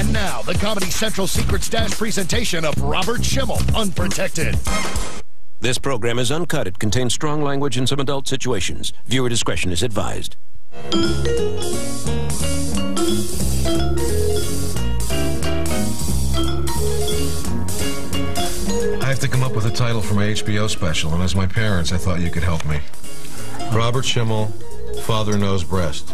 And now, the Comedy Central Secret Stash presentation of Robert Schimmel, Unprotected. This program is uncut. It contains strong language and some adult situations. Viewer discretion is advised. I have to come up with a title for my HBO special, and as my parents, I thought you could help me. Robert Schimmel, Father Knows Breast.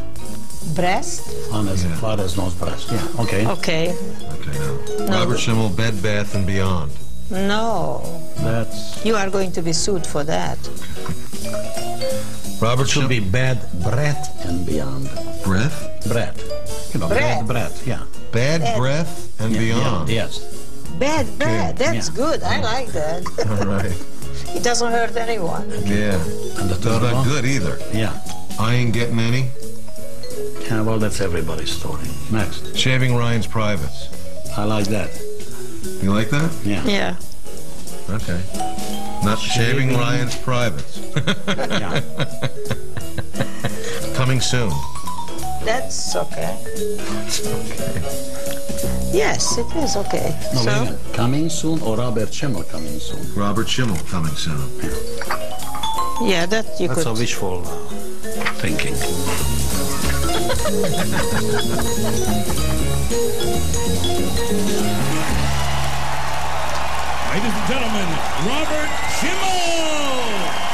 Breast? Father's knows breast, yeah. Okay. Okay. Okay, now. No, Robert Schimmel, Bed, Bath, and Beyond. No. That's... You are going to be sued for that. Robert should be bad breath and beyond. Breath? Breath. You know, Breath. bad breath, yeah. Bad Bad. breath and beyond. Yeah, yes. Bad bread. That's Yeah. good. I like that. All right. It doesn't hurt anyone. Yeah. And the That's third not one? good either. Yeah. I ain't getting any. Yeah, well, that's everybody's story. Next. Shaving Ryan's privates. I like that. You like that? Yeah. Yeah. Okay. Not shaving Ryan's privates. Yeah. Coming soon. That's okay. Okay. Yes, it is okay. No, wait a So, minute. Coming soon or Robert Schimmel coming soon? Robert Schimmel coming soon. yeah, that you That's could. a wishful thinking. Ladies and gentlemen, Robert Schimmel!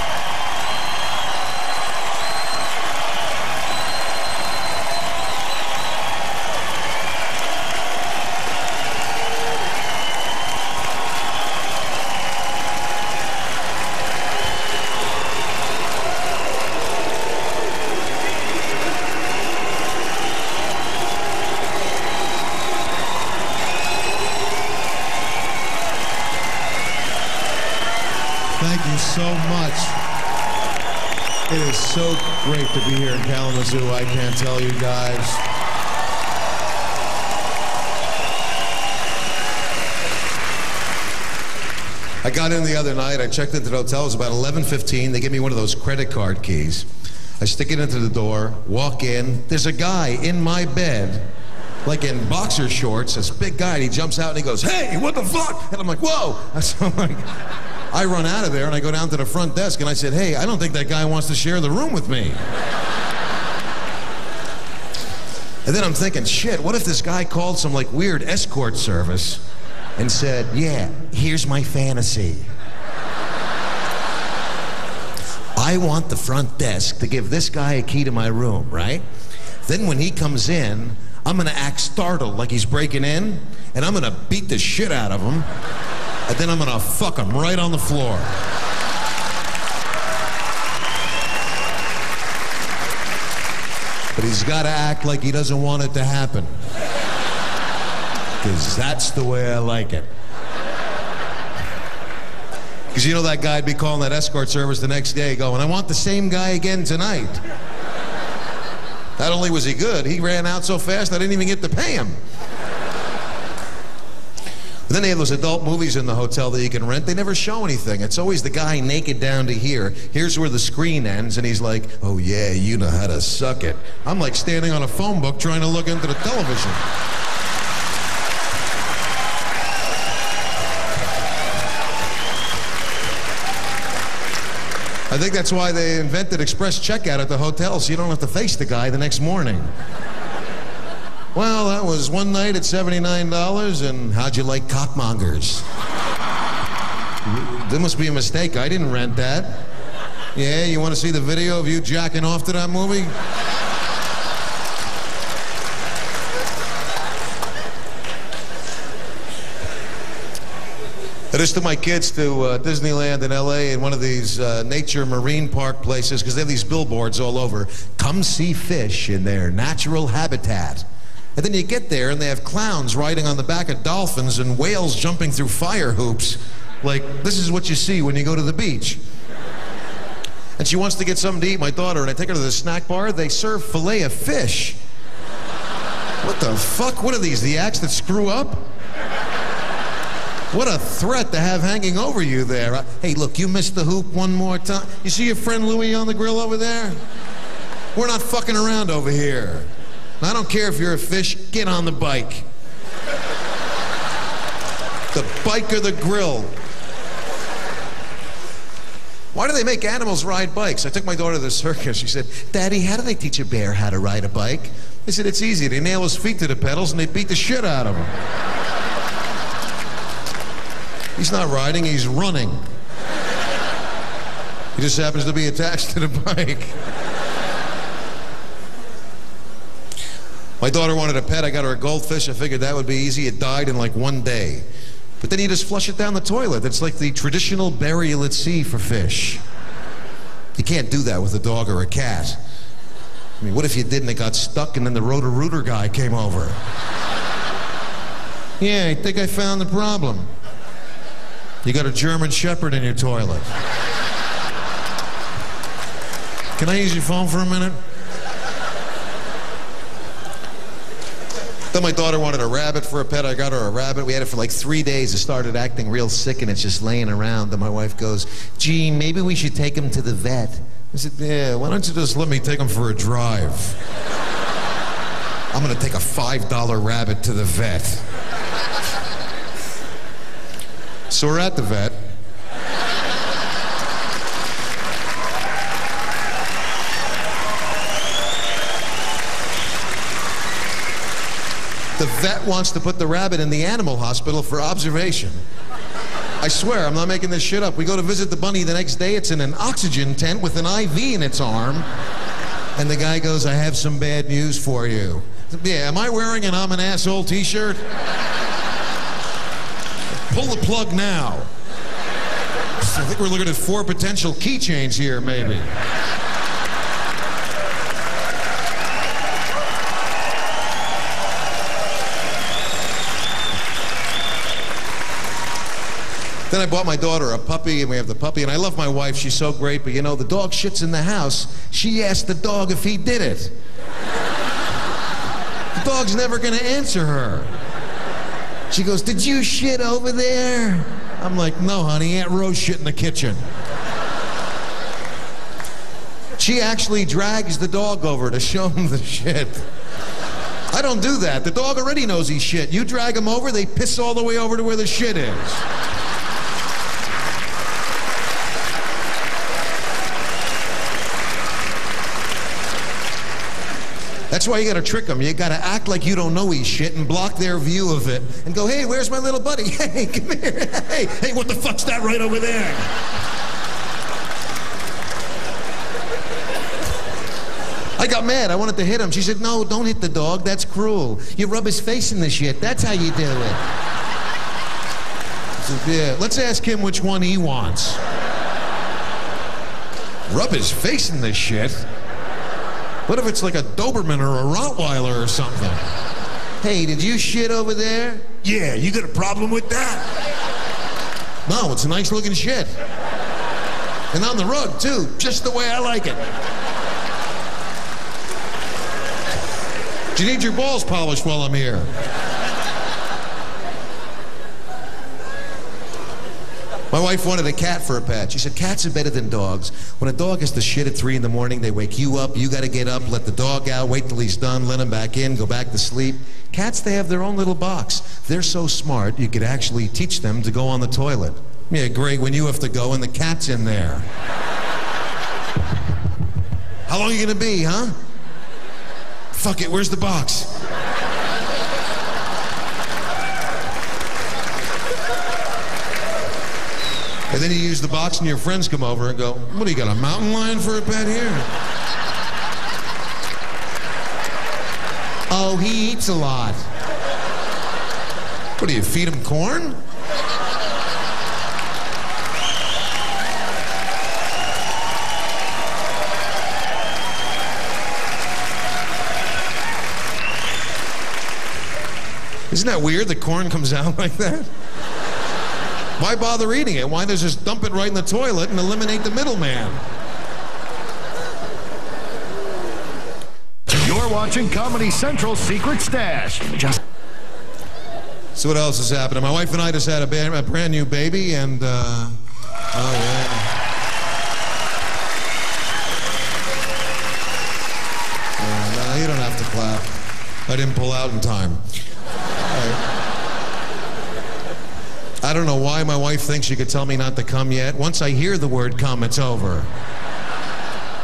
Thank you so much. It is so great to be here in Kalamazoo. I can't tell you guys. I got in the other night. I checked into the hotel. It was about 11:15. They give me one of those credit card keys. I stick it into the door, walk in. There's a guy in my bed, like in boxer shorts, this big guy, and he jumps out and he goes, "Hey, what the fuck?" And I'm like, "Whoa." So I'm like, I run out of there and I go down to the front desk and I said, "Hey, I don't think that guy wants to share the room with me." And then I'm thinking, shit, what if this guy called some like weird escort service and said, "Yeah, here's my fantasy. I want the front desk to give this guy a key to my room, right? Then when he comes in, I'm gonna act startled like he's breaking in, and I'm gonna beat the shit out of him, and then I'm gonna fuck him right on the floor." But he's gotta act like he doesn't want it to happen. Because that's the way I like it. Because you know that guy'd be calling that escort service the next day going, "I want the same guy again tonight." Not only was he good, he ran out so fast I didn't even get to pay him. But then they have those adult movies in the hotel that you can rent. They never show anything. It's always the guy naked down to here. Here's where the screen ends, and he's like, "Oh yeah, you know how to suck it." I'm like standing on a phone book trying to look into the television. I think that's why they invented express checkout at the hotel, so you don't have to face the guy the next morning. "Well, that was one night at $79, and how'd you like cockmongers?" There must be a mistake. I didn't rent that. "Yeah, you want to see the video of you jacking off to that movie?" I just took my kids to Disneyland in LA in one of these nature marine park places because they have these billboards all over. "Come see fish in their natural habitat." And then you get there and they have clowns riding on the back of dolphins and whales jumping through fire hoops. Like, this is what you see when you go to the beach. And she wants to get something to eat, my daughter, and I take her to the snack bar. They serve filet of fish. What the fuck? What are these, the acts that screw up? What a threat to have hanging over you there. Hey, look, you missed the hoop one more time. You see your friend Louie on the grill over there? We're not fucking around over here. I don't care if you're a fish, get on the bike. The bike or the grill? Why do they make animals ride bikes? I took my daughter to the circus. She said, Daddy, how do they teach a bear how to ride a bike? I said, it's easy. They nail his feet to the pedals and they beat the shit out of him. He's not riding, he's running. He just happens to be attached to the bike. My daughter wanted a pet. I got her a goldfish. I figured that would be easy. It died in like one day. But then you just flush it down the toilet. It's like the traditional burial at sea for fish. You can't do that with a dog or a cat. I mean, what if you did and it got stuck and then the Roto-Rooter guy came over? Yeah, I think I found the problem. You got a German Shepherd in your toilet. Can I use your phone for a minute? Then my daughter wanted a rabbit for a pet. I got her a rabbit. We had it for like 3 days. It started acting real sick and it's just laying around. Then my wife goes, gee, maybe we should take him to the vet. I said, yeah, why don't you just let me take him for a drive? I'm gonna take a $5 rabbit to the vet. So we're at the vet. The vet wants to put the rabbit in the animal hospital for observation. I swear, I'm not making this shit up. We go to visit the bunny the next day. It's in an oxygen tent with an IV in its arm. And the guy goes, I have some bad news for you. Yeah, am I wearing an I'm an asshole t-shirt? Pull the plug now. I think we're looking at 4 potential keychains here, maybe. Then I bought my daughter a puppy, and we have the puppy, and I love my wife. She's so great, but you know, the dog shits in the house. She asked the dog if he did it. The dog's never gonna answer her. She goes, did you shit over there? I'm like, no, honey, Aunt Rose shit in the kitchen. She actually drags the dog over to show him the shit. I don't do that. The dog already knows he's shit. You drag him over, they piss all the way over to where the shit is. That's why you gotta trick them. You gotta act like you don't know he's shit and block their view of it and go, hey, where's my little buddy? Hey, come here. Hey, what the fuck's that right over there? I got mad. I wanted to hit him. She said, no, don't hit the dog. That's cruel. You rub his face in the shit. That's how you do it. I said, yeah, let's ask him which one he wants. Rub his face in the shit? What if it's like a Doberman or a Rottweiler or something? Hey, did you shit over there? Yeah, you got a problem with that? No, it's a nice looking shit. And on the rug, too, just the way I like it. Do you need your balls polished while I'm here? My wife wanted a cat for a pet. She said, cats are better than dogs. When a dog has to shit at 3 in the morning, they wake you up, you gotta get up, let the dog out, wait till he's done, let him back in, go back to sleep. Cats, they have their own little box. They're so smart, you could actually teach them to go on the toilet. Yeah, great, when you have to go and the cat's in there. How long are you gonna be, huh? Fuck it, where's the box? And then you use the box and your friends come over and go, what do you got, a mountain lion for a pet here? Oh, he eats a lot. What do you, feed him corn? Isn't that weird that corn comes out like that? Why bother eating it? Why not just dump it right in the toilet and eliminate the middleman? You're watching Comedy Central's Secret Stash. So what else is happening? My wife and I just had a brand new baby, and oh yeah. No, you don't have to clap. I didn't pull out in time. don't know why my wife thinks she could tell me not to come yet. Once I hear the word come, it's over.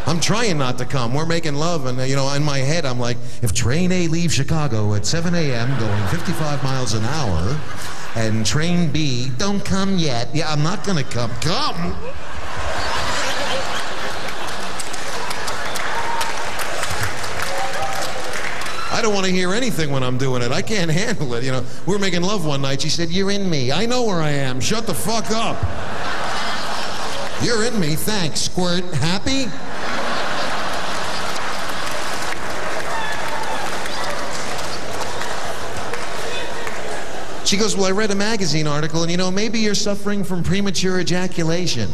I'm trying not to come. We're making love, and you know, in my head, I'm like, if train A leaves Chicago at 7 a.m. going 55 miles an hour, and train B, don't come yet. Yeah, I'm not gonna come. Come! I don't want to hear anything when I'm doing it. I can't handle it. You know, we were making love one night. She said, "You're in me." I know where I am. Shut the fuck up. You're in me. Thanks, squirt. Happy? She goes, "Well, I read a magazine article, and you know, maybe you're suffering from premature ejaculation."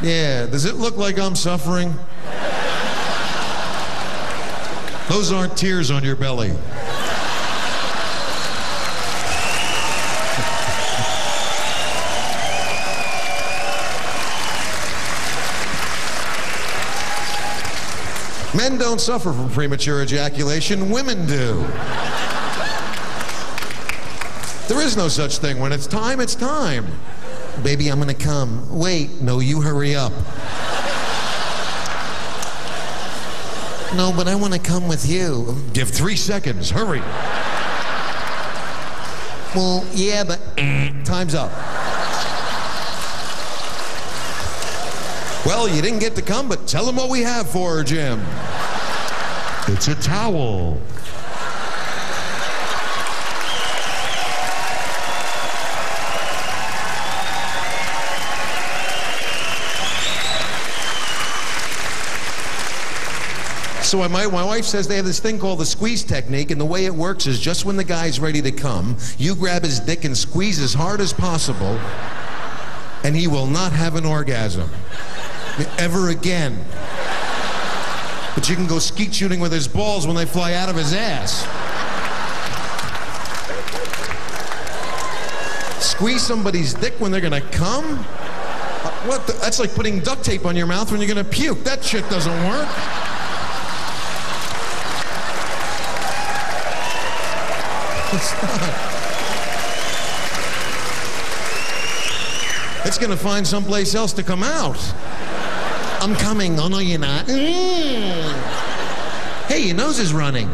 Yeah, does it look like I'm suffering? Those aren't tears on your belly. Men don't suffer from premature ejaculation, women do. There is no such thing. When it's time, it's time. Baby, I'm gonna come. Wait, no, you hurry up. No, but I want to come with you. Give 3 seconds, hurry. Well, yeah, but time's up. Well, you didn't get to come, but tell them what we have for her, Jim. It's a towel. So my wife says they have this thing called the squeeze technique, and the way it works is just when the guy's ready to come, you grab his dick and squeeze as hard as possible, and he will not have an orgasm. Ever again. But you can go skeet shooting with his balls when they fly out of his ass. Squeeze somebody's dick when they're gonna come? What the? That's like putting duct tape on your mouth when you're gonna puke. That shit doesn't work. It's not. It's gonna find someplace else to come out. I'm coming. Oh, no, you're not. Hey, your nose is running.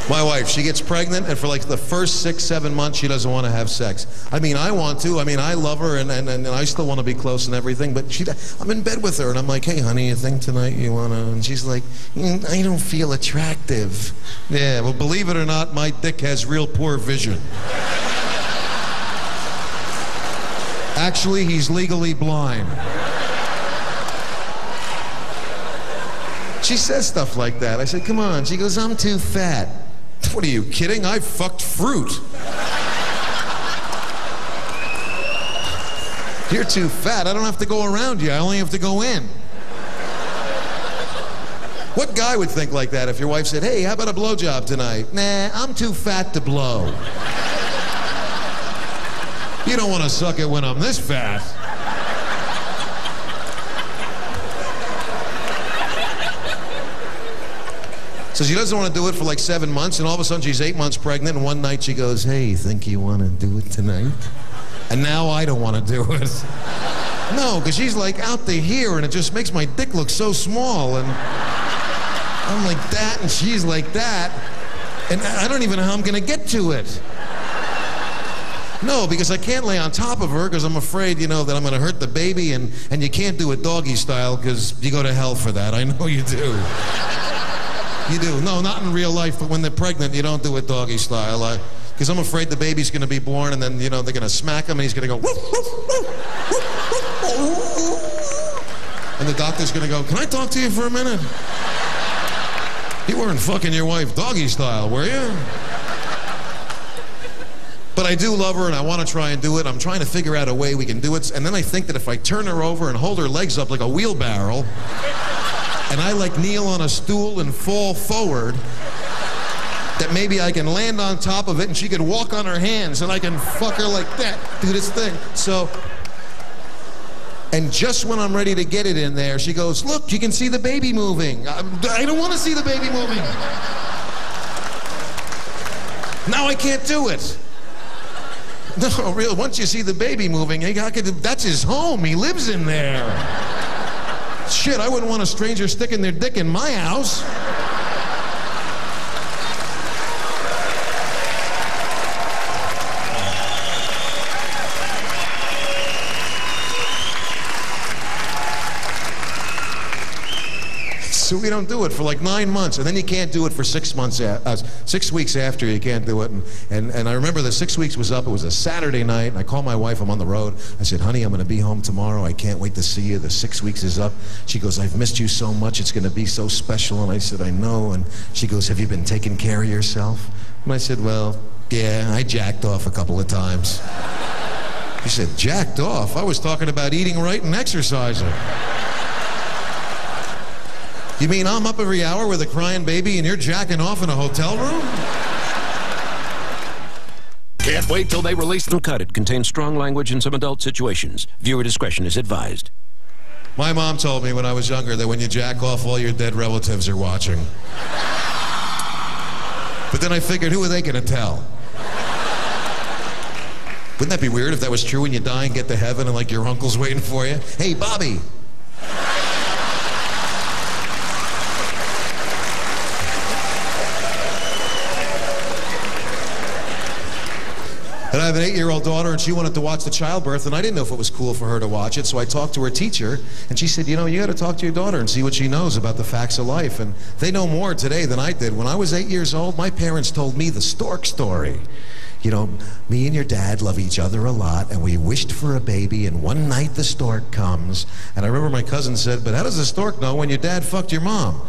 My wife, she gets pregnant, and for like the first 6, 7 months, she doesn't want to have sex. I mean, I want to. I mean, I love her, and I still want to be close and everything, but I'm in bed with her, and I'm like, "Hey, honey, you think tonight you want to?" And she's like, "I don't feel attractive." Yeah, well, believe it or not, my dick has real poor vision. Actually, he's legally blind. She says stuff like that. I said, "Come on." She goes, "I'm too fat." What are you kidding? I fucked fruit. You're too fat. I don't have to go around you. I only have to go in. What guy would think like that if your wife said, "Hey, how about a blowjob tonight?" "Nah, I'm too fat to blow." You don't want to suck it when I'm this fat. So she doesn't want to do it for like 7 months, and all of a sudden she's 8 months pregnant, and one night she goes, "Hey, think you want to do it tonight?" And now I don't want to do it. No, because she's like out to here, and it just makes my dick look so small, and I'm like that, and she's like that, and I don't even know how I'm going to get to it. No, because I can't lay on top of her because I'm afraid, you know, that I'm going to hurt the baby, and you can't do it doggy style because you go to hell for that. I know you do. You do. No, not in real life, but when they're pregnant, you don't do it doggy style. Because I'm afraid the baby's going to be born, and then, you know, they're going to smack him, and he's going to go, woof, woof, woof, woof, woof. And the doctor's going to go, "Can I talk to you for a minute?" You weren't fucking your wife doggy style, were you? But I do love her, and I want to try and do it. I'm trying to figure out a way we can do it. And then I think that if I turn her over and hold her legs up like a wheelbarrow, and I like kneel on a stool and fall forward, that maybe I can land on top of it and she could walk on her hands and I can fuck her like that, do this thing. So, And just when I'm ready to get it in there, she goes, look, you can see the baby moving. I don't want to see the baby moving. Now I can't do it. No, real. Once you see the baby moving, that's his home. He lives in there. Shit, I wouldn't want a stranger sticking their dick in my house. So we don't do it for like 9 months, and then you can't do it for 6 months, 6 weeks after you can't do it. And I remember the 6 weeks was up. It was a Saturday night, and I called my wife. I'm on the road. I said, honey, I'm going to be home tomorrow. I can't wait to see you. The 6 weeks is up. She goes, I've missed you so much. It's going to be so special. And I said, I know. And she goes, have you been taking care of yourself? And I said, well, yeah, I jacked off a couple of times. She said, jacked off? I was talking about eating right and exercising. You mean I'm up every hour with a crying baby and you're jacking off in a hotel room? Can't wait till they release the... Uncut. It contains strong language in some adult situations. Viewer discretion is advised. My mom told me when I was younger that when you jack off, all your dead relatives are watching. But then I figured, who are they going to tell? Wouldn't that be weird if that was true when you die and get to heaven and like your uncle's waiting for you? Hey, Bobby. And I have an 8-year-old daughter, and she wanted to watch the childbirth, and I didn't know if it was cool for her to watch it, so I talked to her teacher, and she said, you know, you got to talk to your daughter and see what she knows about the facts of life. And they know more today than I did. When I was 8 years old, my parents told me the stork story. You know, me and your dad love each other a lot, and we wished for a baby, and one night the stork comes. And I remember my cousin said, but how does the stork know when your dad fucked your mom?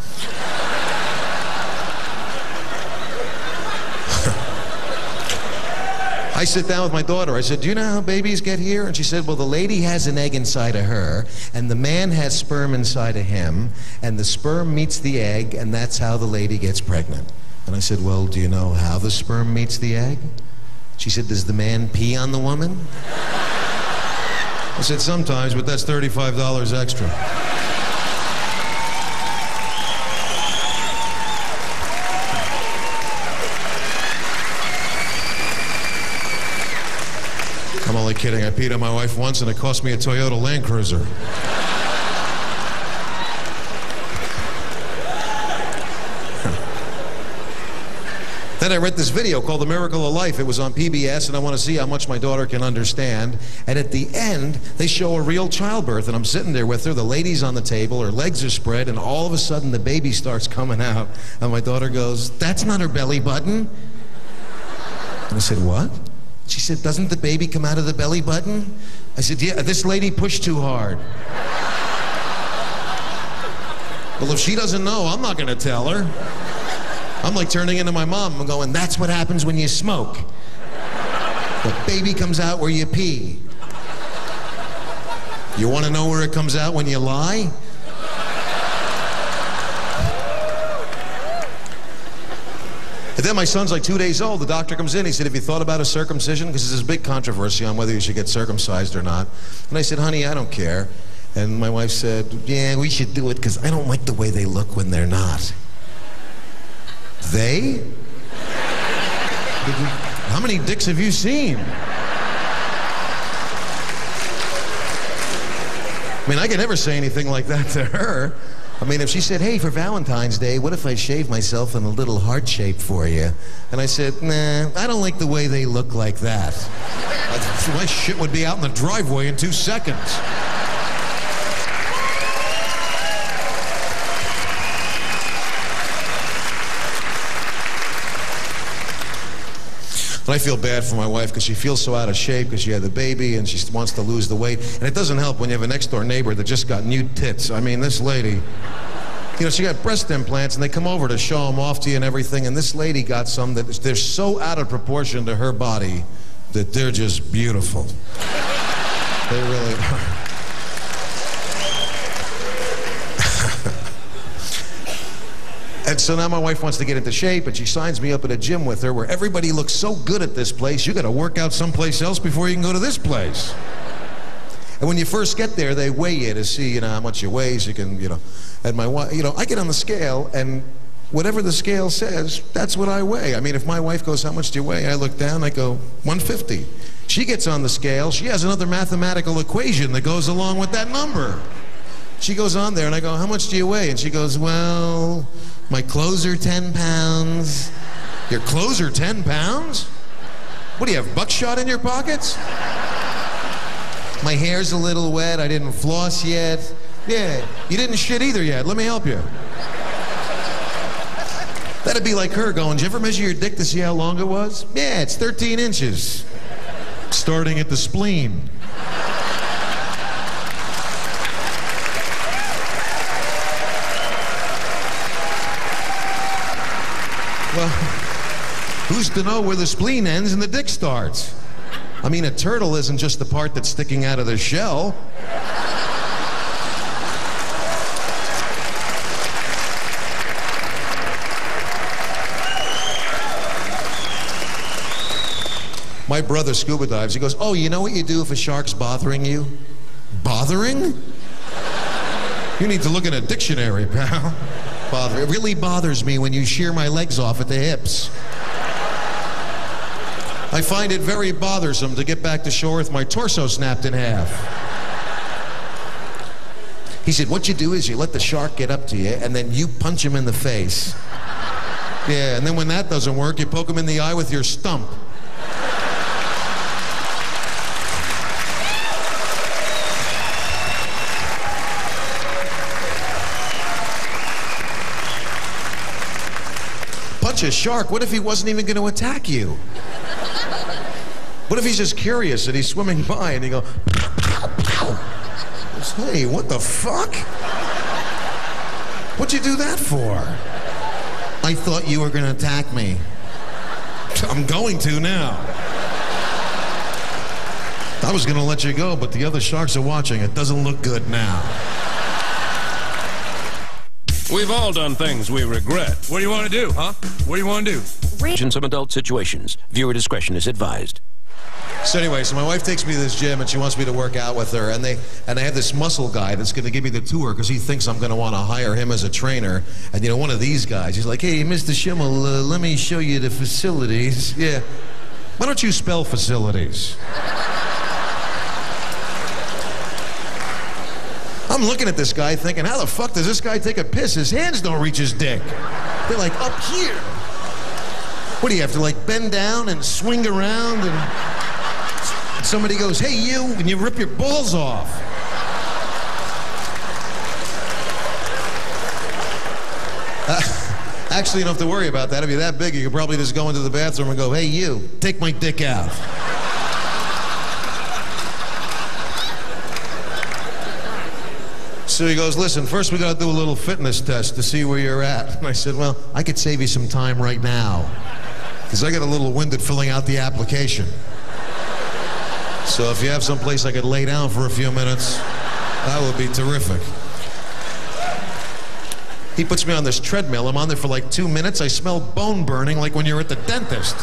I sit down with my daughter. I said, do you know how babies get here? And she said, well, the lady has an egg inside of her, and the man has sperm inside of him, and the sperm meets the egg, and that's how the lady gets pregnant. And I said, well, do you know how the sperm meets the egg? She said, does the man pee on the woman? I said, sometimes, but that's $35 extra. I'm only kidding. I peed on my wife once and it cost me a Toyota Land Cruiser. Then I read this video called The Miracle of Life. It was on PBS, and I want to see how much my daughter can understand. And at the end, they show a real childbirth, and I'm sitting there with her. The lady's on the table, her legs are spread, and all of a sudden the baby starts coming out. And my daughter goes, that's not her belly button. And I said, what? She said, doesn't the baby come out of the belly button? I said, yeah, this lady pushed too hard. Well, if she doesn't know, I'm not going to tell her. I'm like turning into my mom. I'm going, that's what happens when you smoke. The baby comes out where you pee. You want to know where it comes out when you lie? And then my son's like 2 days old. The doctor comes in. He said, have you thought about a circumcision? Because there's this big controversy on whether you should get circumcised or not. And I said, honey, I don't care. And my wife said, yeah, we should do it because I don't like the way they look when they're not. They? How many dicks have you seen? I mean, I could never say anything like that to her. I mean, if she said, hey, for Valentine's Day, what if I shave myself in a little heart shape for you? And I said, nah, I don't like the way they look like that. My shit would be out in the driveway in 2 seconds. And I feel bad for my wife because she feels so out of shape because she had the baby and she wants to lose the weight. And it doesn't help when you have a next door neighbor that just got new tits. I mean, this lady, you know, she got breast implants and they come over to show them off to you and everything. And this lady got some that they're so out of proportion to her body that they're just beautiful. They really are. And so now my wife wants to get into shape, and she signs me up at a gym with her where everybody looks so good at this place, you got to work out someplace else before you can go to this place. And when you first get there, they weigh you to see, you know, how much you weigh, so you can, you know. And my wife, you know, I get on the scale, and whatever the scale says, that's what I weigh. I mean, if my wife goes, how much do you weigh? I look down, I go, 150. She gets on the scale, she has another mathematical equation that goes along with that number. She goes on there, and I go, how much do you weigh? And she goes, well, my clothes are 10 pounds. Your clothes are 10 pounds? What do you have, buckshot in your pockets? My hair's a little wet, I didn't floss yet. Yeah, you didn't shit either yet, let me help you. That'd be like her going, did you ever measure your dick to see how long it was? Yeah, it's 13 inches. Starting at the spleen. Well, who's to know where the spleen ends and the dick starts? I mean, a turtle isn't just the part that's sticking out of the shell. My brother scuba dives. He goes, oh, you know what you do if a shark's bothering you? Bothering? You need to look in a dictionary, pal. It really bothers me when you shear my legs off at the hips. I find it very bothersome to get back to shore with my torso snapped in half. He said, what you do is you let the shark get up to you, and then you punch him in the face. Yeah, and then when that doesn't work, you poke him in the eye with your stump. Punch a shark, what if he wasn't even going to attack you? What if he's just curious and he's swimming by and he goes, hey, what the fuck? What'd you do that for? I thought you were going to attack me. I'm going to now. I was going to let you go, but the other sharks are watching. It doesn't look good now. We've all done things we regret. What do you want to do, huh? What do you want to do? In some adult situations, viewer discretion is advised. So anyway, so my wife takes me to this gym and she wants me to work out with her, and they have this muscle guy that's going to give me the tour because he thinks I'm going to want to hire him as a trainer. And you know, one of these guys, he's like, hey, Mr. Schimmel, let me show you the facilities. Yeah. Why don't you spell facilities? I'm looking at this guy thinking, how the fuck does this guy take a piss? His hands don't reach his dick. They're like up here. What do you have to like bend down and swing around and somebody goes, hey you, and you rip your balls off. Actually, you don't have to worry about that. If you're that big, you could probably just go into the bathroom and go, hey you, take my dick out. So he goes, listen, first we got to do a little fitness test to see where you're at. And I said, well, I could save you some time right now because I got a little winded filling out the application. So if you have some place I could lay down for a few minutes, that would be terrific. He puts me on this treadmill. I'm on there for like 2 minutes. I smell bone burning like when you're at the dentist.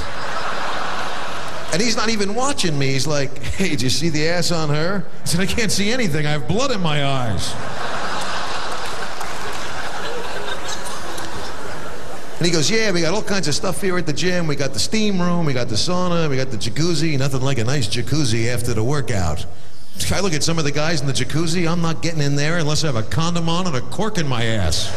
And he's not even watching me. He's like, hey, did you see the ass on her? I said, I can't see anything. I have blood in my eyes. And he goes, yeah, we got all kinds of stuff here at the gym. We got the steam room, we got the sauna, we got the jacuzzi. Nothing like a nice jacuzzi after the workout. I look at some of the guys in the jacuzzi. I'm not getting in there unless I have a condom on and a cork in my ass.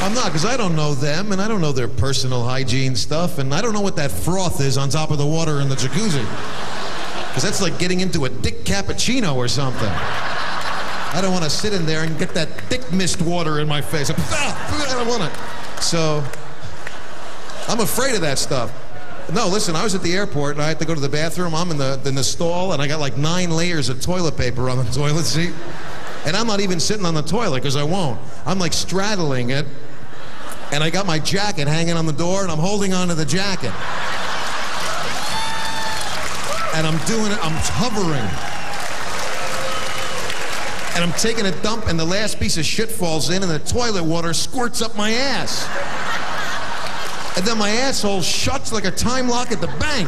I'm not, because I don't know them, and I don't know their personal hygiene stuff, and I don't know what that froth is on top of the water in the jacuzzi. Because that's like getting into a dick cappuccino or something. I don't want to sit in there and get that thick mist water in my face. I don't want it. So, I'm afraid of that stuff. No, listen, I was at the airport, and I had to go to the bathroom. I'm in the stall, and I got like 9 layers of toilet paper on the toilet seat. And I'm not even sitting on the toilet, because I won't. I'm like straddling it. And I got my jacket hanging on the door, and I'm holding onto the jacket. And I'm doing it, I'm hovering. And I'm taking a dump, and the last piece of shit falls in, and the toilet water squirts up my ass. And then my asshole shuts like a time lock at the bank.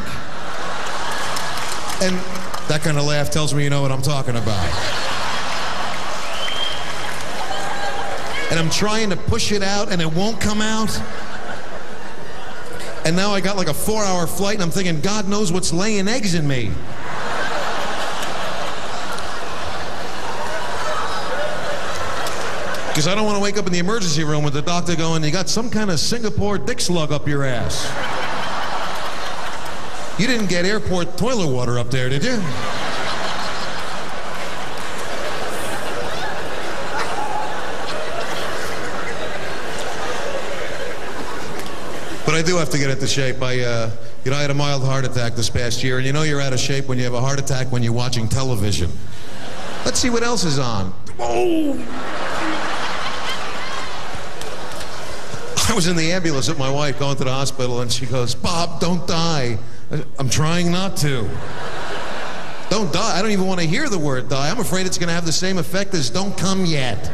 And that kind of laugh tells me you know what I'm talking about. And I'm trying to push it out, and it won't come out. And now I got like a 4-hour flight, and I'm thinking, God knows what's laying eggs in me. Because I don't want to wake up in the emergency room with the doctor going, you got some kind of Singapore dick slug up your ass. You didn't get airport toilet water up there, did you? But I do have to get into shape. I had a mild heart attack this past year, and you know you're out of shape when you have a heart attack when you're watching television. Let's see what else is on. Oh! I was in the ambulance with my wife going to the hospital, and she goes, Bob, don't die. I'm trying not to. Don't die. I don't even want to hear the word die. I'm afraid it's going to have the same effect as don't come yet.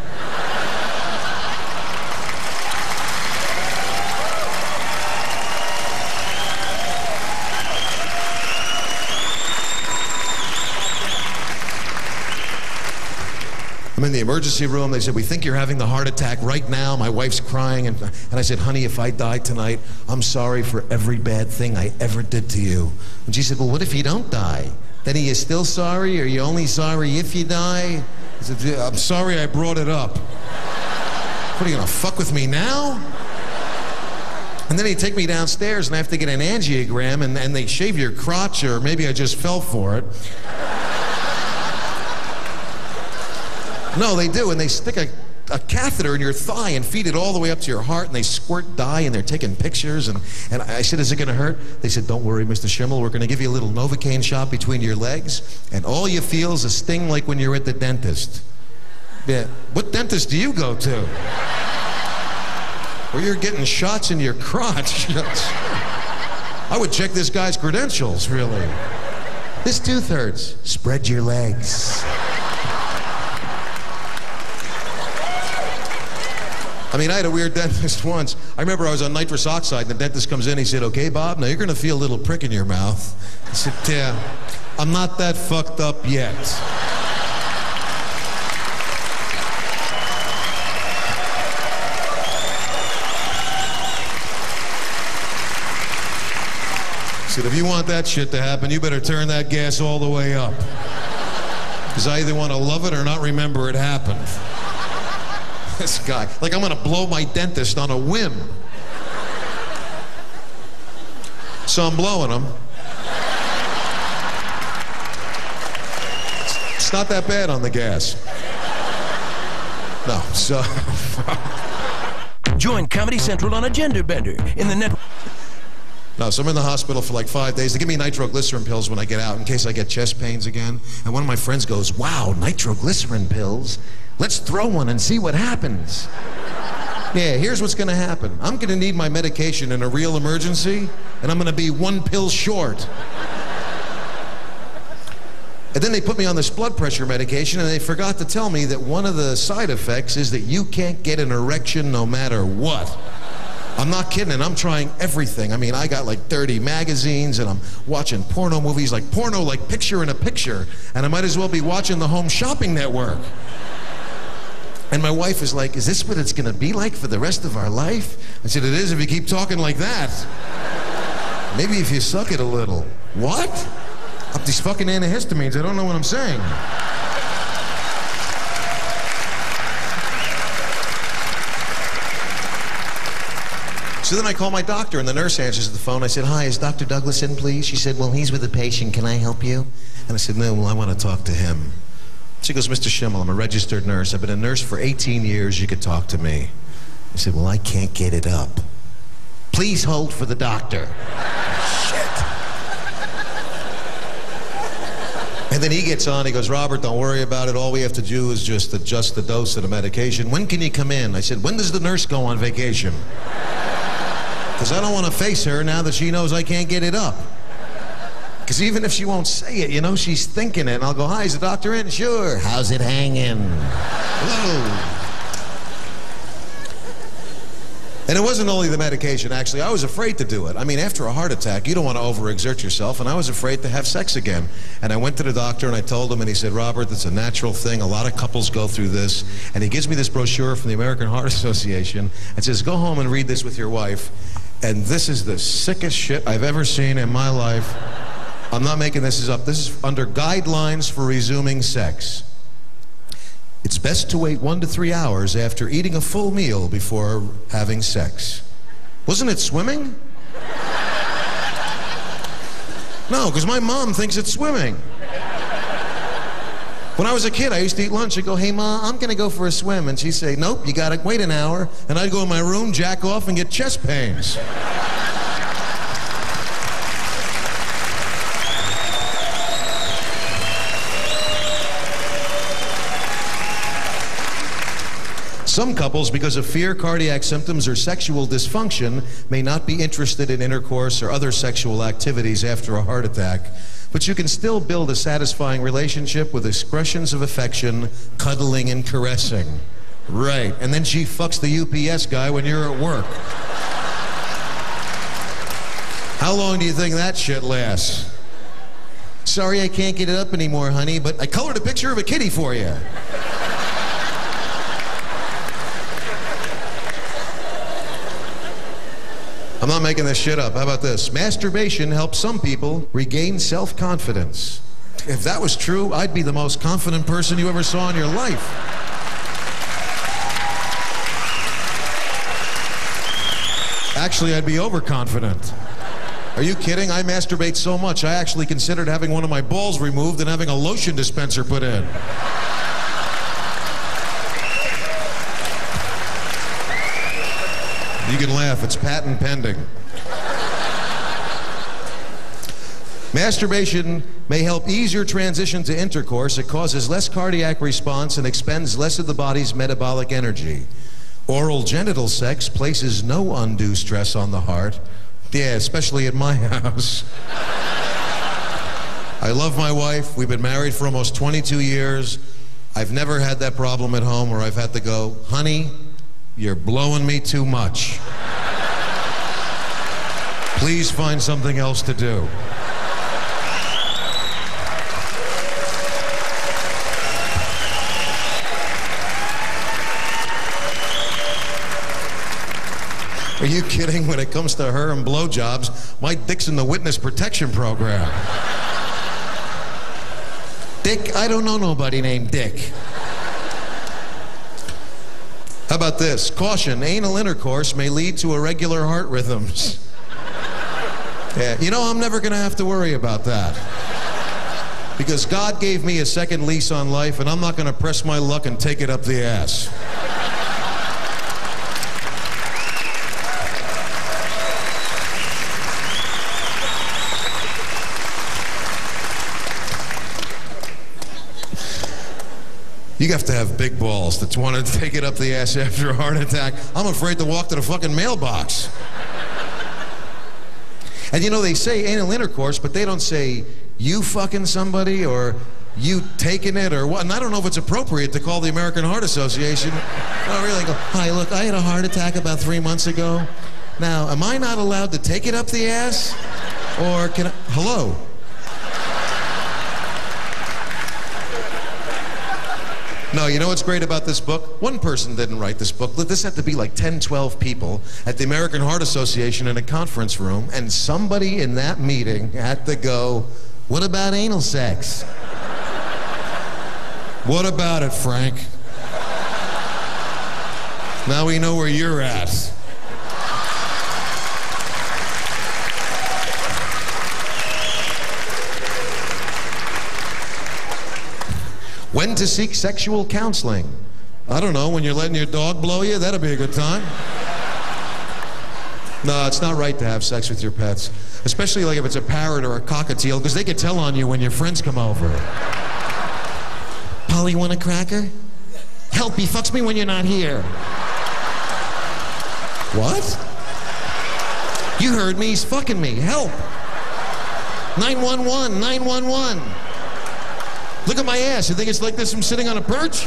I'm in the emergency room. They said, we think you're having the heart attack right now. My wife's crying. And I said, honey, if I die tonight, I'm sorry for every bad thing I ever did to you. And she said, well, what if you don't die? Then are you still sorry? Or are you only sorry if you die? I said, I'm sorry I brought it up. What, are you going to fuck with me now? And then they take me downstairs, and I have to get an angiogram, and they shave your crotch, or maybe I just fell for it. No, they do, and they stick a catheter in your thigh and feed it all the way up to your heart, and they squirt dye, and they're taking pictures, and I said, is it going to hurt? They said, don't worry, Mr. Schimmel, we're going to give you a little Novocaine shot between your legs, and all you feel is a sting like when you're at the dentist. Yeah. What dentist do you go to? Where you're getting shots in your crotch? I would check this guy's credentials, really. This tooth hurts. Spread your legs. I mean, I had a weird dentist once. I remember I was on nitrous oxide, and the dentist comes in, he said, okay, Bob, now you're going to feel a little prick in your mouth. I said, yeah, I'm not that fucked up yet. He said, if you want that shit to happen, you better turn that gas all the way up. Because I either want to love it or not remember it happened. This guy, like I'm gonna blow my dentist on a whim. So I'm blowing him. It's not that bad on the gas. No, so. Join Comedy Central on a gender bender in the network. No, so I'm in the hospital for like 5 days. They give me nitroglycerin pills when I get out in case I get chest pains again. And one of my friends goes, wow, nitroglycerin pills? Let's throw one and see what happens. Yeah, here's what's gonna happen. I'm gonna need my medication in a real emergency, and I'm gonna be 1 pill short. And then they put me on this blood pressure medication, and they forgot to tell me that one of the side effects is that you can't get an erection no matter what. I'm not kidding, and I'm trying everything. I mean, I got like 30 magazines, and I'm watching porno movies, like porno, like picture in a picture, and I might as well be watching the Home Shopping Network. And my wife is like, is this what it's gonna be like for the rest of our life? I said, it is if you keep talking like that. Maybe if you suck it a little. What? Up these fucking antihistamines, I don't know what I'm saying. So then I call my doctor, and the nurse answers the phone. I said, hi, is Dr. Douglas in, please? She said, well, he's with a patient. Can I help you? And I said, no, well, I want to talk to him. She goes, Mr. Schimmel, I'm a registered nurse. I've been a nurse for 18 years. You could talk to me. I said, well, I can't get it up. Please hold for the doctor. Shit. And then he gets on. He goes, Robert, don't worry about it. All we have to do is just adjust the dose of the medication. When can you come in? I said, when does the nurse go on vacation? Because I don't want to face her now that she knows I can't get it up. Because even if she won't say it, you know she's thinking it. And I'll go, hi, is the doctor in? Sure. How's it hanging? Hello. And it wasn't only the medication, actually. I was afraid to do it. I mean, after a heart attack, you don't want to overexert yourself, and I was afraid to have sex again. And I went to the doctor, and I told him, and he said, Robert, that's a natural thing. A lot of couples go through this. And he gives me this brochure from the American Heart Association and says, go home and read this with your wife. And this is the sickest shit I've ever seen in my life. I'm not making this up. This is under guidelines for resuming sex. It's best to wait 1 to 3 hours after eating a full meal before having sex. Wasn't it swimming? No, because my mom thinks it's swimming. When I was a kid, I used to eat lunch. I'd go, hey, Ma, I'm going to go for a swim. And she'd say, nope, you got to wait an hour. And I'd go in my room, jack off, and get chest pains. Some couples, because of fear, cardiac symptoms, or sexual dysfunction, may not be interested in intercourse or other sexual activities after a heart attack. But you can still build a satisfying relationship with expressions of affection, cuddling, and caressing. Right. And then she fucks the UPS guy when you're at work. How long do you think that shit lasts? Sorry, I can't get it up anymore, honey, but I colored a picture of a kitty for you. I'm not making this shit up. How about this? Masturbation helps some people regain self-confidence. If that was true, I'd be the most confident person you ever saw in your life. Actually, I'd be overconfident. Are you kidding? I masturbate so much, I actually considered having one of my balls removed and having a lotion dispenser put in. You can laugh, it's patent pending. Masturbation may help ease your transition to intercourse. It causes less cardiac response and expends less of the body's metabolic energy. Oral genital sex places no undue stress on the heart. Yeah, especially at my house. I love my wife. We've been married for almost 22 years. I've never had that problem at home where I've had to go, honey, you're blowing me too much. Please find something else to do. Are you kidding? When it comes to her and blowjobs, my dick's in the witness protection program. Dick? I don't know nobody named Dick. How about this? Caution, anal intercourse may lead to irregular heart rhythms. Yeah, you know, I'm never gonna have to worry about that. Because God gave me a second lease on life, and I'm not gonna press my luck and take it up the ass. You have to have big balls that want to take it up the ass after a heart attack. I'm afraid to walk to the fucking mailbox. And you know, they say anal intercourse, but they don't say you fucking somebody or you taking it or what. And I don't know if it's appropriate to call the American Heart Association. I really go, hi, look, I had a heart attack about 3 months ago. Now, am I not allowed to take it up the ass? Or can I, hello? No, you know what's great about this book? One person didn't write this book. This had to be like 10, 12 people at the American Heart Association in a conference room, and somebody in that meeting had to go, what about anal sex? What about it, Frank? Now we know where you're at. When to seek sexual counseling? I don't know, when you're letting your dog blow you, that'll be a good time. No, it's not right to have sex with your pets, especially like if it's a parrot or a cockatiel, because they can tell on you when your friends come over. Polly, want a cracker? Help, he fucks me when you're not here. What? You heard me, he's fucking me, help. 911, 911. Look at my ass. You think it's like this from sitting on a perch?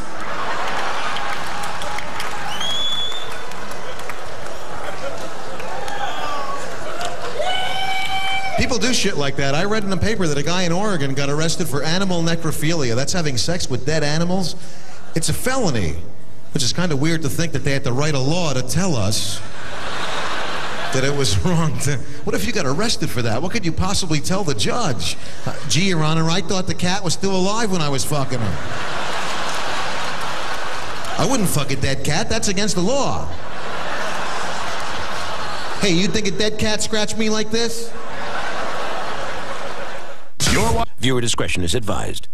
People do shit like that. I read in the paper that a guy in Oregon got arrested for animal necrophilia. That's having sex with dead animals. It's a felony, which is kind of weird to think that they had to write a law to tell us that it was wrong. What if you got arrested for that? What could you possibly tell the judge? Gee, Your Honor, I thought the cat was still alive when I was fucking her. I wouldn't fuck a dead cat. That's against the law. Hey, you think a dead cat scratched me like this? Viewer discretion is advised.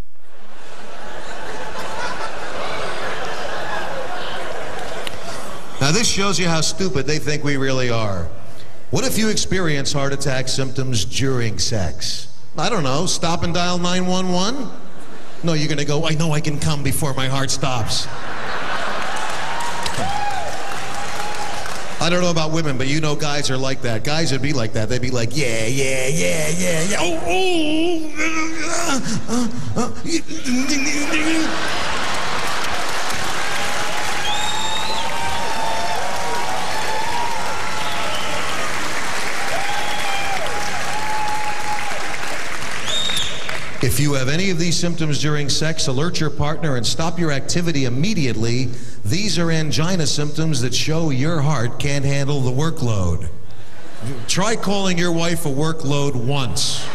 Now this shows you how stupid they think we really are. What if you experience heart attack symptoms during sex? I don't know, stop and dial 911? No, you're gonna go, I know I can come before my heart stops. I don't know about women, but you know guys are like that. Guys would be like that. They'd be like, yeah, yeah, yeah, yeah, yeah. If you have any of these symptoms during sex, alert your partner and stop your activity immediately. These are angina symptoms that show your heart can't handle the workload. Try calling your wife a workload once.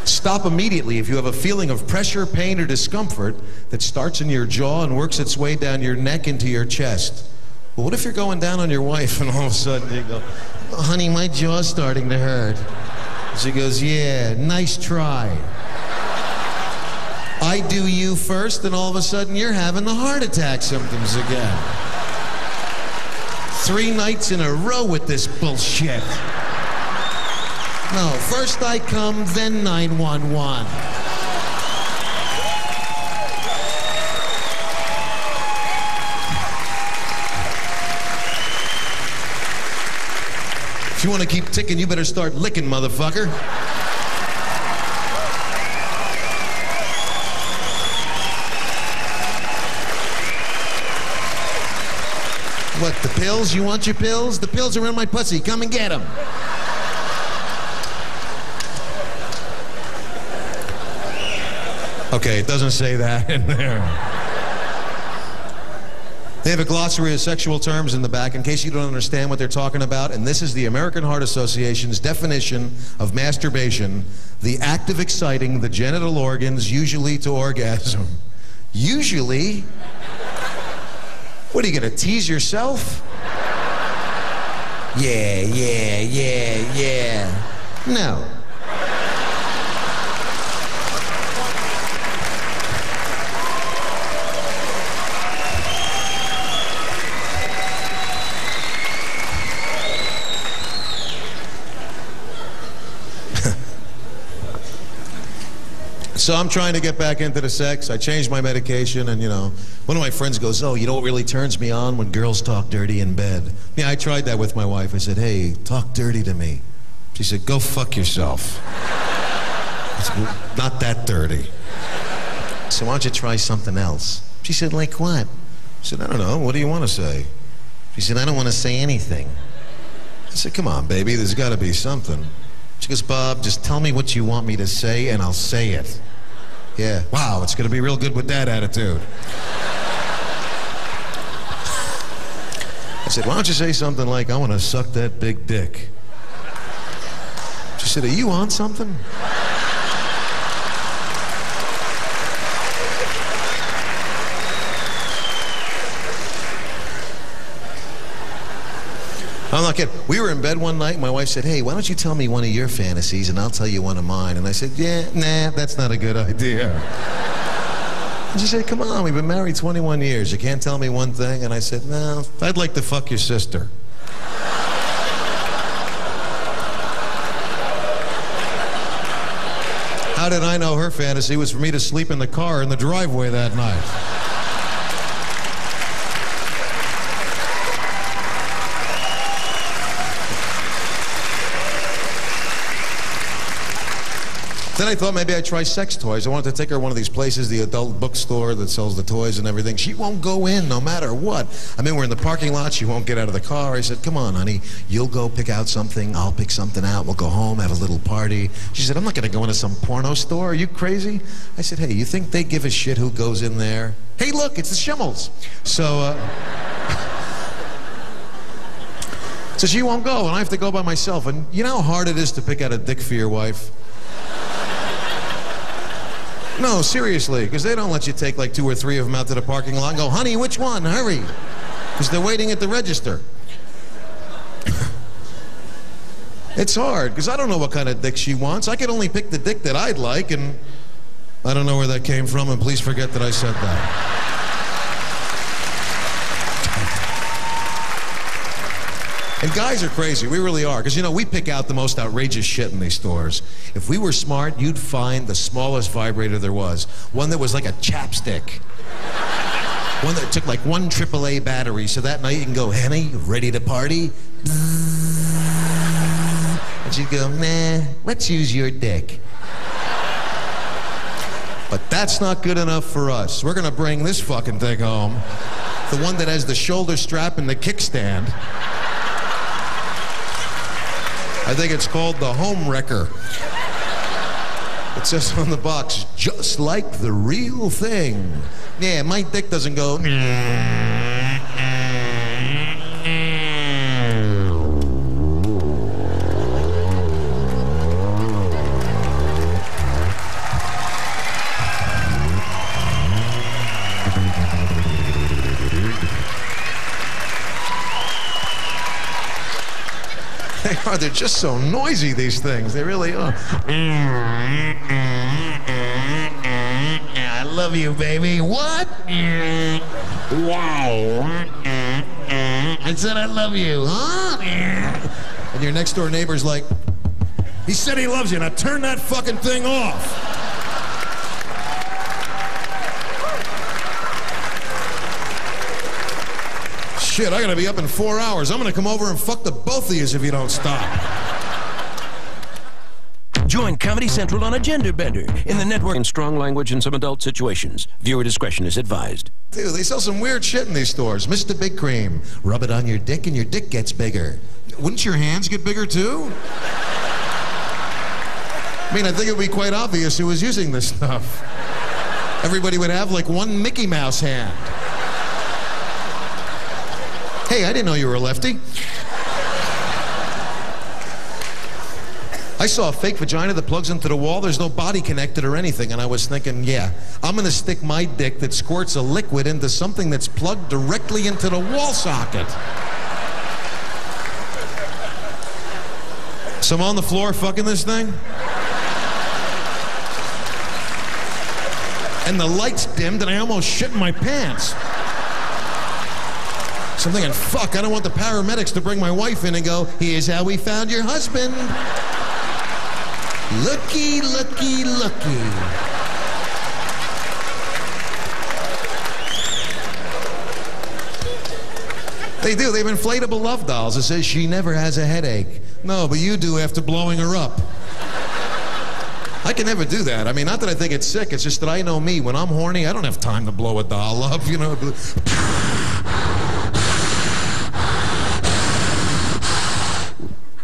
Stop immediately if you have a feeling of pressure, pain, or discomfort that starts in your jaw and works its way down your neck into your chest. Well, what if you're going down on your wife and all of a sudden you go, oh, honey, my jaw's starting to hurt. She goes, yeah, nice try. I do you first, and all of a sudden you're having the heart attack symptoms again. 3 nights in a row with this bullshit. No, first I come, then 911. If you want to keep ticking, you better start licking, motherfucker. What, the pills? You want your pills? The pills are in my pussy. Come and get them. Okay, it doesn't say that in there. They have a glossary of sexual terms in the back in case you don't understand what they're talking about, and this is the American Heart Association's definition of masturbation: the act of exciting the genital organs, usually to orgasm. Usually? What, are you gonna tease yourself? Yeah, yeah, yeah, yeah. No. So I'm trying to get back into the sex. I changed my medication, and, you know, one of my friends goes, oh, you know what really turns me on? When girls talk dirty in bed. Yeah, I tried that with my wife. I said, hey, talk dirty to me. She said, go fuck yourself. I said, not that dirty. So why don't you try something else? She said, like what? I said, I don't know. What do you want to say? She said, I don't want to say anything. I said, come on, baby, there's got to be something. She goes, Bob, just tell me what you want me to say, and I'll say it. Yeah. Wow, it's going to be real good with that attitude. I said, why don't you say something like, I want to suck that big dick. She said, are you on something? I'm not kidding. We were in bed one night, and my wife said, hey, why don't you tell me one of your fantasies, and I'll tell you one of mine. And I said, yeah, nah, that's not a good idea. And she said, come on, we've been married 21 years. You can't tell me one thing? And I said, no, I'd like to fuck your sister. How did I know her fantasy was for me to sleep in the car in the driveway that night? Then I thought maybe I'd try sex toys. I wanted to take her to one of these places, the adult bookstore that sells the toys and everything. She won't go in no matter what. I mean, we're in the parking lot. She won't get out of the car. I said, come on, honey. You'll go pick out something. I'll pick something out. We'll go home, have a little party. She said, I'm not going to go into some porno store. Are you crazy? I said, hey, you think they give a shit who goes in there? Hey, look, it's the Schimmels. So she won't go, and I have to go by myself. And you know how hard it is to pick out a dick for your wife? No, seriously, because they don't let you take like 2 or 3 of them out to the parking lot and go, honey, which one? Hurry. Because they're waiting at the register. It's hard, because I don't know what kind of dick she wants. I can only pick the dick that I'd like, and I don't know where that came from, and please forget that I said that. And guys are crazy, we really are, because you know, we pick out the most outrageous shit in these stores. If we were smart, you'd find the smallest vibrator there was. One that was like a chapstick. One that took like 1 AAA battery, so that night you can go, honey, ready to party? And she'd go, nah, let's use your dick. But that's not good enough for us. We're gonna bring this fucking thing home. The one that has the shoulder strap and the kickstand. I think it's called the Home Wrecker. It says on the box, just like the real thing. Yeah, my dick doesn't go. They're just so noisy, these things. They really are. I love you, baby. What? Wow. I said I love you, huh? And your next door neighbor's like, he said he loves you. Now turn that fucking thing off. Shit, I gotta be up in 4 hours. I'm gonna come over and fuck the both of you if you don't stop. Join Comedy Central on a gender bender in the network in strong language in some adult situations. Viewer discretion is advised. Dude, they sell some weird shit in these stores. Mr. Big Cream. Rub it on your dick and your dick gets bigger. Wouldn't your hands get bigger too? I mean, I think it would be quite obvious who was using this stuff. Everybody would have like 1 Mickey Mouse hand. Hey, I didn't know you were a lefty. I saw a fake vagina that plugs into the wall. There's no body connected or anything. And I was thinking, yeah, I'm going to stick my dick that squirts a liquid into something that's plugged directly into the wall socket. So I'm on the floor fucking this thing. And the lights dimmed and I almost shit in my pants. So I'm thinking, fuck, I don't want the paramedics to bring my wife in and go, here's how we found your husband. Looky, looky, looky. They do. They have inflatable love dolls that says she never has a headache. No, but you do after blowing her up. I can never do that. I mean, not that I think it's sick. It's just that I know me. When I'm horny, I don't have time to blow a doll up, you know.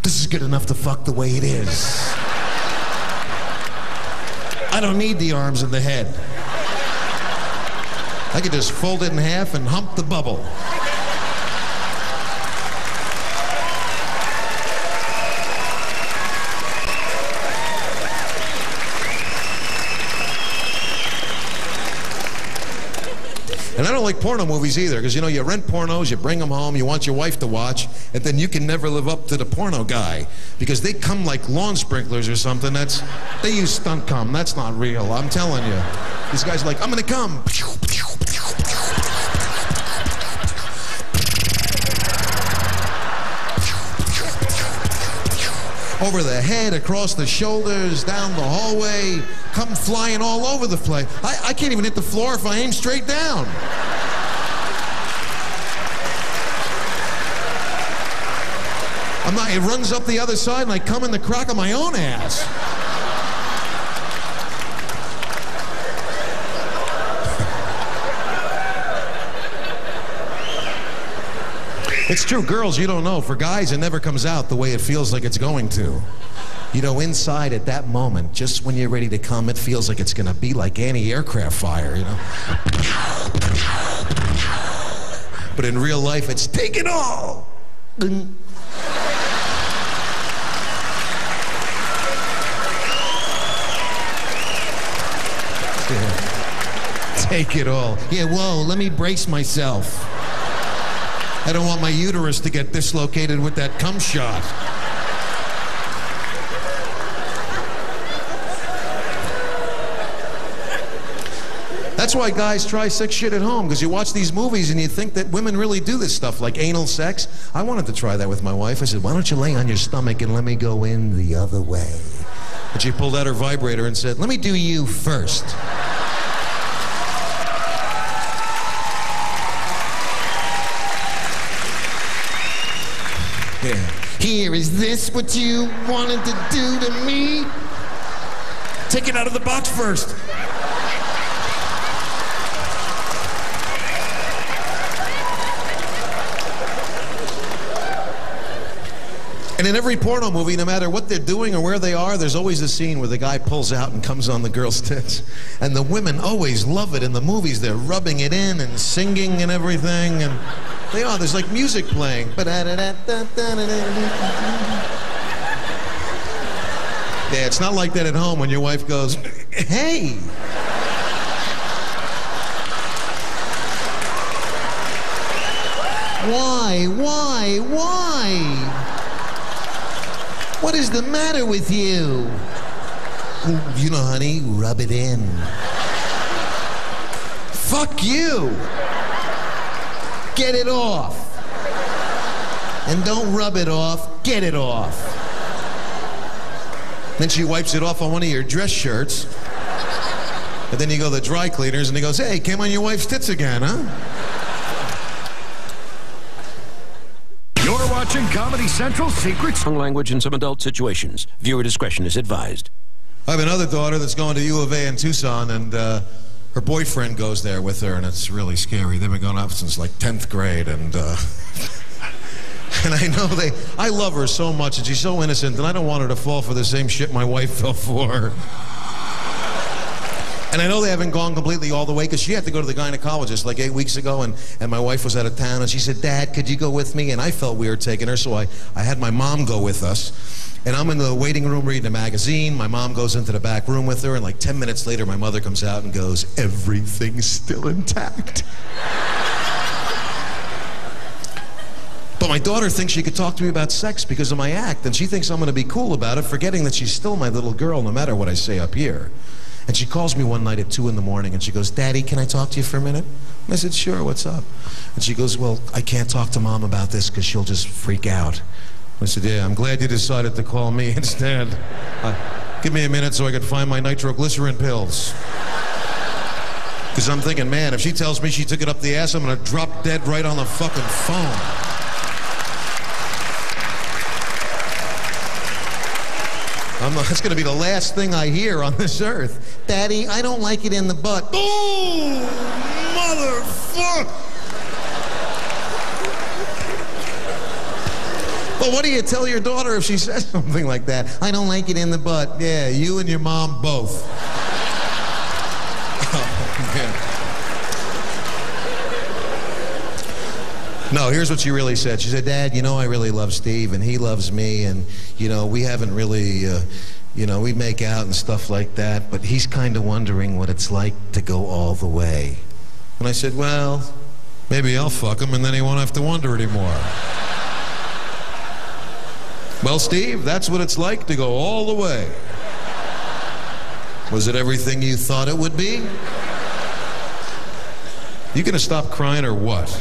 This is good enough to fuck the way it is. I don't need the arms and the head. I could just fold it in half and hump the bubble. And I don't like porno movies either, because, you know, you rent pornos, you bring them home, you want your wife to watch, and then you can never live up to the porno guy, because they come like lawn sprinklers or something. They use stunt cum. That's not real, I'm telling you. These guys are like, I'm gonna come. Over the head, across the shoulders, down the hallway, come flying all over the place. I can't even hit the floor if I aim straight down. It runs up the other side and I come in the crack of my own ass. It's true, girls, you don't know. For guys, it never comes out the way it feels like it's going to. You know, inside at that moment, just when you're ready to come, it feels like it's gonna be like anti-aircraft fire, you know? But in real life, it's take it all. Take it all. Yeah, whoa, let me brace myself. I don't want my uterus to get dislocated with that cum shot. That's why guys try sex shit at home, because you watch these movies and you think that women really do this stuff, like anal sex. I wanted to try that with my wife. I said, why don't you lay on your stomach and let me go in the other way? And she pulled out her vibrator and said, let me do you first. Yeah. Here, is this what you wanted to do to me? Take it out of the box first. And in every porno movie, no matter what they're doing or where they are, there's always a scene where the guy pulls out and comes on the girl's tits. And the women always love it in the movies. They're rubbing it in and singing and everything. And they are. There's like music playing. Yeah, it's not like that at home when your wife goes, hey. Why? What is the matter with you? You know, honey, rub it in. Fuck you. Get it off. And don't rub it off, get it off. Then she wipes it off on one of your dress shirts. And then you go to the dry cleaners and he goes, hey, came on your wife's tits again, huh? You're watching Comedy Central's Secret Strong language in some adult situations. Viewer discretion is advised. I have another daughter that's going to U of A in Tucson, and her boyfriend goes there with her, and it's really scary. They've been going up since like 10th grade, and and I know I love her so much, and she's so innocent, and I don't want her to fall for the same shit my wife fell for. And I know they haven't gone completely all the way, because she had to go to the gynecologist like 8 weeks ago, and my wife was out of town, and she said, Dad, could you go with me? And I felt weird taking her, so I had my mom go with us. And I'm in the waiting room reading a magazine. My mom goes into the back room with her, and like 10 minutes later, my mother comes out and goes, everything's still intact. But my daughter thinks she could talk to me about sex because of my act, and she thinks I'm going to be cool about it, forgetting that she's still my little girl no matter what I say up here. And she calls me one night at 2 in the morning, and she goes, Daddy, can I talk to you for a minute? And I said, sure, what's up? And she goes, well, I can't talk to Mom about this because she'll just freak out. I said, yeah, I'm glad you decided to call me instead. Give me a minute so I can find my nitroglycerin pills. Because I'm thinking, man, if she tells me she took it up the ass, I'm going to drop dead right on the fucking phone. That's going to be the last thing I hear on this earth. Daddy, I don't like it in the butt. Boom! Motherfucker! Well, what do you tell your daughter if she says something like that? I don't like it in the butt. Yeah, you and your mom both. Oh, man. No, here's what she really said. She said, Dad, you know I really love Steve, and he loves me, and, you know, we haven't really, you know, we make out and stuff like that, but he's kind of wondering what it's like to go all the way. And I said, well, maybe I'll fuck him, and then he won't have to wonder anymore. Well, Steve, that's what it's like to go all the way. Was it everything you thought it would be? You gonna stop crying or what?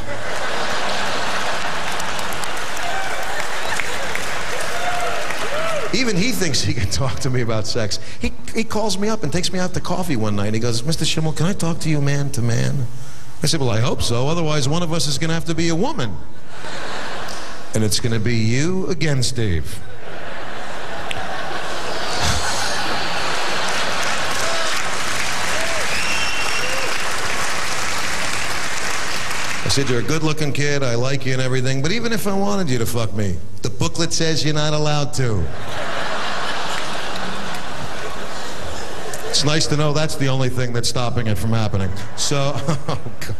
Even he thinks he can talk to me about sex. He calls me up and takes me out to coffee one night. He goes, Mr. Schimmel, can I talk to you man to man? I said, well, I hope so. Otherwise, one of us is gonna have to be a woman. And it's going to be you again, Steve. said, you're a good-looking kid, I like you and everything, but even if I wanted you to fuck me, the booklet says you're not allowed to. It's nice to know that's the only thing that's stopping it from happening. So, oh God.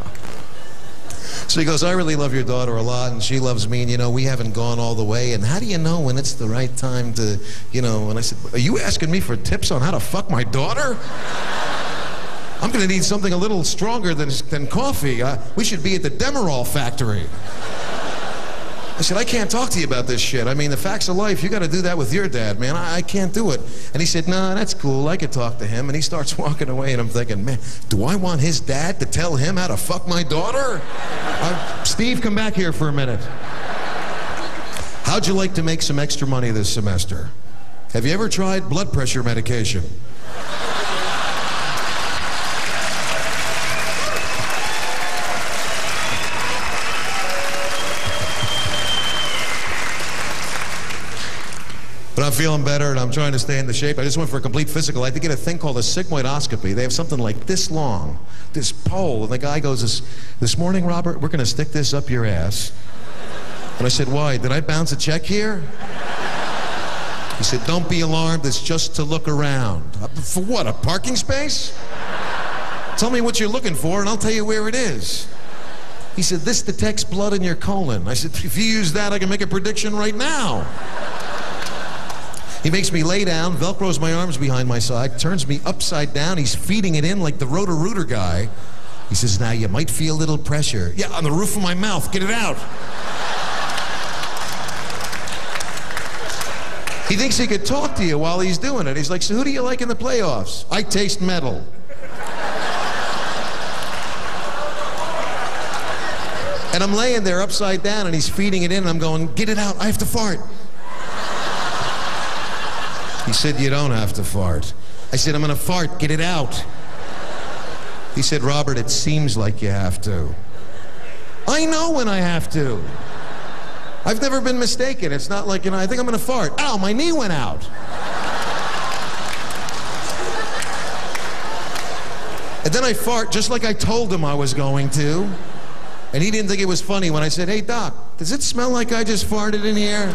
So he goes, I really love your daughter a lot, and she loves me, and, you know, we haven't gone all the way, and how do you know when it's the right time to, you know, and I said, are you asking me for tips on how to fuck my daughter? I'm going to need something a little stronger than coffee. We should be at the Demerol factory. I said, I can't talk to you about this shit. I mean, the facts of life, you got to do that with your dad, man. I can't do it. And he said, nah, that's cool. I could talk to him. And he starts walking away, and I'm thinking, man, do I want his dad to tell him how to fuck my daughter? Steve, come back here for a minute. How'd you like to make some extra money this semester? Have you ever tried blood pressure medication? But I'm feeling better, and I'm trying to stay in the shape. I just went for a complete physical. I had to get a thing called a sigmoidoscopy. They have something like this long, this pole, and the guy goes, this morning, Robert, we're going to stick this up your ass. And I said, why? Did I bounce a check here? He said, don't be alarmed. It's just to look around. For what, a parking space? Tell me what you're looking for, and I'll tell you where it is. He said, this detects blood in your colon. I said, if you use that, I can make a prediction right now. He makes me lay down, Velcros my arms behind my side, turns me upside down. He's feeding it in like the Roto-Rooter guy. He says, now you might feel a little pressure. Yeah, on the roof of my mouth. Get it out. He thinks he could talk to you while he's doing it. He's like, so who do you like in the playoffs? I taste metal. And I'm laying there upside down, and he's feeding it in, and I'm going, get it out. I have to fart. He said, you don't have to fart. I said, I'm going to fart. Get it out. He said, Robert, it seems like you have to. I know when I have to. I've never been mistaken. It's not like, you know, I think I'm going to fart. Ow, my knee went out. And then I fart just like I told him I was going to. And he didn't think it was funny when I said, hey, Doc, does it smell like I just farted in here?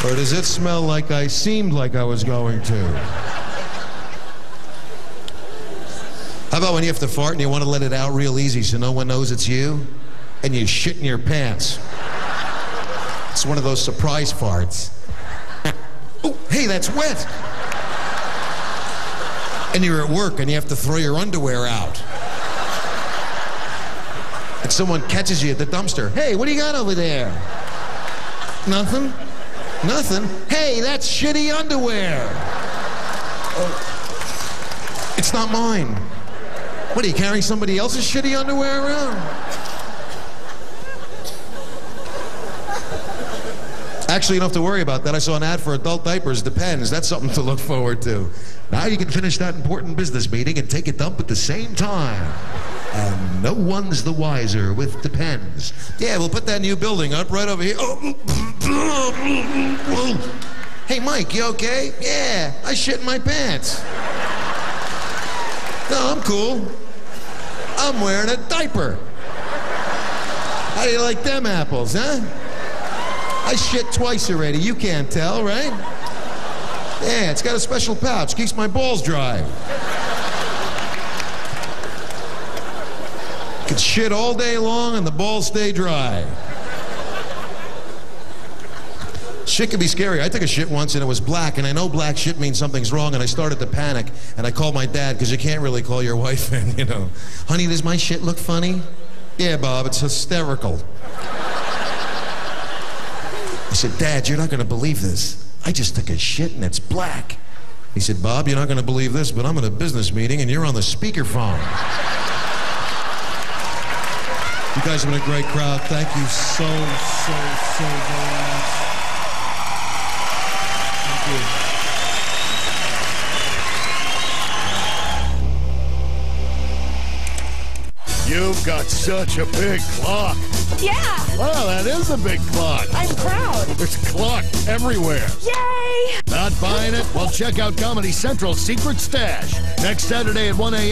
Or does it smell like I seemed like I was going to? How about when you have to fart and you want to let it out real easy so no one knows it's you? And you shit in your pants. It's one of those surprise farts. Oh, hey, that's wet. And you're at work and you have to throw your underwear out. And someone catches you at the dumpster. Hey, what do you got over there? Nothing? Nothing? Hey, that's shitty underwear. It's not mine. What, are you carrying somebody else's shitty underwear around? Actually, you don't have to worry about that. I saw an ad for adult diapers. Depends. That's something to look forward to. Now you can finish that important business meeting and take a dump at the same time. And no one's the wiser with Depends. Yeah, we'll put that new building up right over here. Hey, Mike, you okay? Yeah, I shit in my pants. No, I'm cool. I'm wearing a diaper. How do you like them apples, huh? I shit twice already. You can't tell, right? Yeah, it's got a special pouch. Keeps my balls dry. Could shit all day long and the balls stay dry. Shit can be scary. I took a shit once and it was black, and I know black shit means something's wrong, and I started to panic, and I called my dad, because you can't really call your wife in, you know. Honey, does my shit look funny? Yeah, Bob, it's hysterical. I said, Dad, you're not going to believe this. I just took a shit and it's black. He said, Bob, you're not going to believe this, but I'm in a business meeting and you're on the speakerphone. You guys have been a great crowd. Thank you so very much. Thank you. You've got such a big clock. Yeah, Wow, that is a big clock. I'm proud. There's a clock everywhere. Yay! Not buying it? Well, check out Comedy Central's Secret Stash next Saturday at 1 a.m.